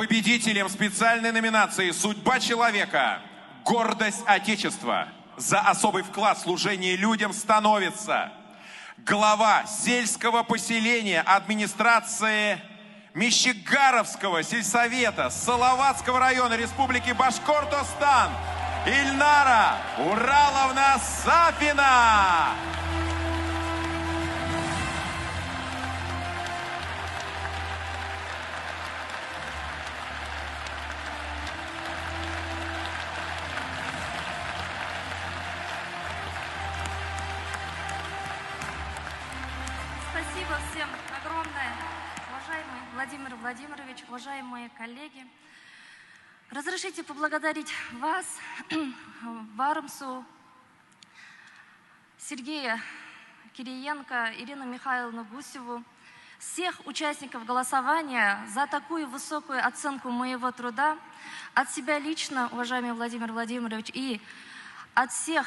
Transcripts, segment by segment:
Победителем специальной номинации «Судьба человека. Гордость Отечества» за особый вклад в служение людям становится глава сельского поселения администрации Мещегаровского сельсовета Салаватского района Республики Башкортостан Ильнара Ураловна Сапина. Спасибо всем огромное, уважаемый Владимир Владимирович, уважаемые коллеги. Разрешите поблагодарить вас, Вармсу, Сергея Кириенко, Ирину Михайловну Гусеву, всех участников голосования за такую высокую оценку моего труда. От себя лично, уважаемый Владимир Владимирович, и от всех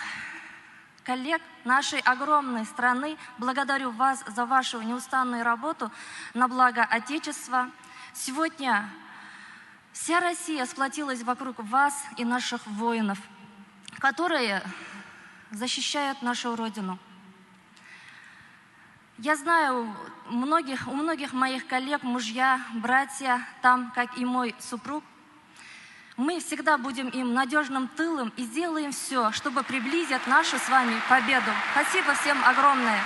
коллег нашей огромной страны, благодарю вас за вашу неустанную работу на благо Отечества. Сегодня вся Россия сплотилась вокруг вас и наших воинов, которые защищают нашу Родину. Я знаю, у многих моих коллег, мужья, братья, там, как и мой супруг, мы всегда будем им надежным тылом и сделаем все, чтобы приблизить нашу с вами победу. Спасибо всем огромное.